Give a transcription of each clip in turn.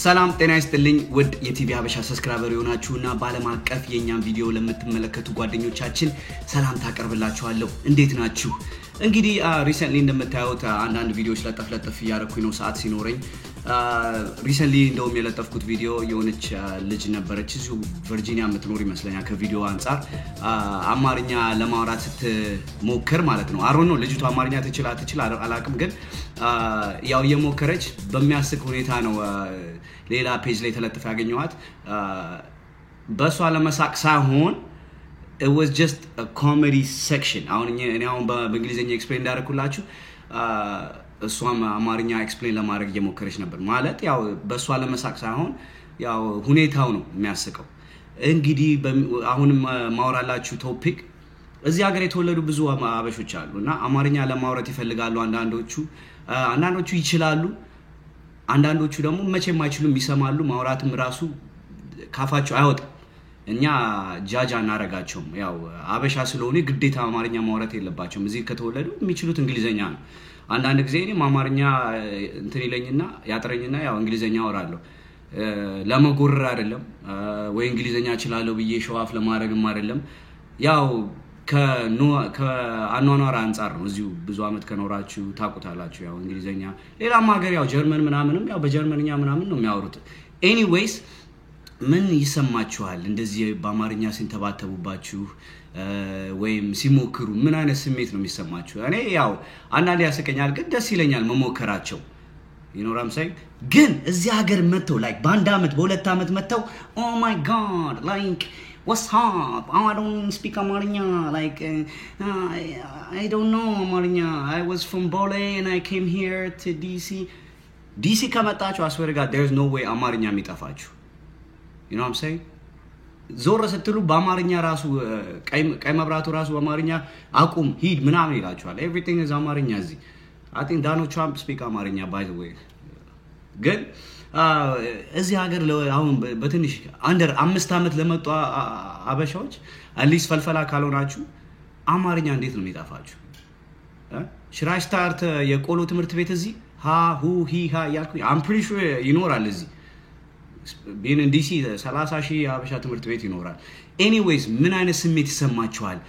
ሰላም ጤና ይስጥልኝ ውድ የቲቪ ሀበሻ ሰብስክራይበር የሆናችሁና ባለም አቀፍ የኛን ቪዲዮ ለምትመለከቱ ጓደኞቻችን ሰላም ታቀርብላችኋለሁ እንዴት ናችሁ እንግዲህ ሪሰንትሊ እንደምታዩት አንዳንድ ቪዲዮዎች ለጠፍ ያረኩኝ ነው ሰዓት ሲኖረኝ ሪሰንትሊ እንደውም የለጠፍኩት ቪዲዮ የሆነች ልጅ ነበረች እዚሁ ቨርጂኒያ የምትኖር ይመስለኛል ከቪዲዮ አንፃር አማርኛ ለማውራት ስትሞክር ማለት ነው አሮን ነው ልጅቷ አማርኛ ትችል አላቅም ግን ያው የሞከረች በሚያስቅ ሁኔታ ነው ሌላ ፔጅ ላይ ተለጥፈ ያገኘዋት በሷ ለመሳቅ ሳይሆን it was just a comedy section አሁን እኔ አሁን በእንግሊዘኛ ኤክስፕሌን እንዳደረኩላችሁ እሷም አማርኛ ኤክስፕሌን ለማድረግ እየሞከረች ነበር ማለት ያው በሷ ለመሳቅ ሳይሆን ያው ሁኔታው ነው የሚያስቀው እንግዲህ አሁንም ማውራላችሁ ቶፒክ እዚህ ሀገር የተወለዱ ብዙ አበሾች አሉና አማርኛ ለማውራት ይፈልጋሉ አንዳንዶቹ ይችላሉ አንዳንዶቹ ደግሞ መቼም አይችሉም ይሰማሉ ማውራትም ራሱ ካፋቸው አይወጣም እኛ ጃጃ እናረጋቸው ያው አበሻ ስለሆነ ግዴታ አማርኛ ማውራት የለባቸውም እዚህ ከተወለዱ የሚችሉት እንግሊዘኛ ነው አንዳንድ ጊዜ እኔ አማርኛ እንትን ይለኝና ያጥረኝና ያው እንግሊዘኛ አወራለሁ ለመጎረር አይደለም ወይ እንግሊዘኛ እችላለሁ ብዬ ሾዋፍ ለማድረግም አይደለም ያው ከአኗኗራ አንፃር ነው እዚሁ ብዙ አመት ከኖራችሁ ታቁታላችሁ ያው እንግሊዘኛ ሌላም ሀገር ያው ጀርመን ምናምንም ያው በጀርመንኛ ምናምን ነው የሚያወሩት ኤኒዌይስ ምን ይሰማችኋል እንደዚህ በአማርኛ ሲንተባተቡባችሁ ወይም ሲሞክሩ ምን አይነት ስሜት ነው የሚሰማችሁ እኔ ያው አንዳንዴ ያስቀኛል ግን ደስ ይለኛል መሞከራቸው you know what I'm saying ግን እዚህ ሀገር መተው like በአንድ አመት በሁለት አመት መተው oh my god like what's up I don't speak Amarinya like I don't know Amarinya I was from Bole and I came here to DC ከመጣችሁ I swear to God there's no way Amarinya የሚጠፋችሁ you know what I'm saying ዞር ስትሉ በአማርኛ ራሱ ቀይ መብራቱ ራሱ በአማርኛ አቁም ሂድ ምናምን ይላችኋል everything is አማርኛ እዚህ I think Donald Trump speak አማርኛ by the way ግን እዚህ ሀገር አሁን በትንሽ አንደር 5 አመት ለመጡ አበሻዎች አትሊስት ፈልፈላ ካልሆናችሁ አማርኛ እንዴት ነው የሚጣፋችሁ should I start የቆሎ ትምህርት ቤት እዚህ ha hu hi ha ያልኩኝ I'm pretty sure ይኖራል እዚህ being in DC 30,000 አበሻ ትምህርት ቤት ይኖራል anyways ምን አይነት ስሜት ይሰማችኋል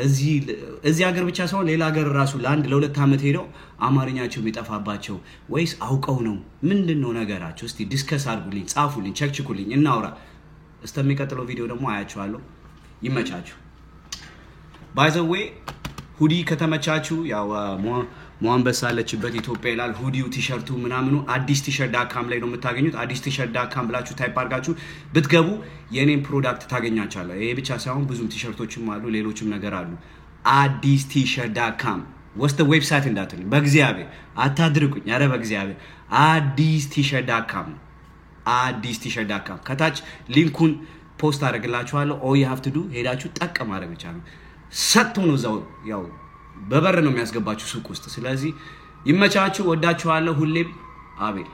እዚህ ሀገር ብቻ ሳይሆን ሌላ ሀገር ራሱ ለሁለት አመት ሄደው አማርኛቸው የሚጠፋባቸው ወይስ አውቀው ነው ምንድነው ነገራቸው እስቲ ዲስከስ አድርጉልኝ ጻፉልኝ ቸክችኩልኝ እናውራ እስከሚቀጥለው ቪዲዮ ደግሞ አያችኋለሁ ይመቻችሁ by the way ሁዲ ከተመቻችሁ ያው ሞንበሳለችበት ኢትዮጵያ ይላል ሁዲው ቲሸርቱ ምናምኑ አዲስ ቲሸርት.com ላይ ነው የምታገኙት አዲስ ቲሸርት.com ብላችሁ ታይፕ አድርጋችሁ ብትገቡ የኔን ፕሮዳክት ታገኛቻላችሁ ይሄ ብቻ ሳይሆን ብዙም ቲሸርቶችም አሉ ሌሎችም ነገር አሉ አዲስ ቲሸርት.com what's the website እንዳትሉኝ በእግዚአብሔር አታድርቁኝ አረ በእግዚአብሔር አዲስ ቲሸርት.com ከታች ሊንኩን ፖስት አደርግላችኋለሁ all you have to do ሄዳችሁ ጠቅ ማድረግ ብቻ ነው ሰጥቶ ነው ዛው ያው በበር ነው የሚያስገባችሁ ሱቅ ውስጥ ስለዚህ ይመቻችሁ ወዳችኋለሁ ሁሌም አቤል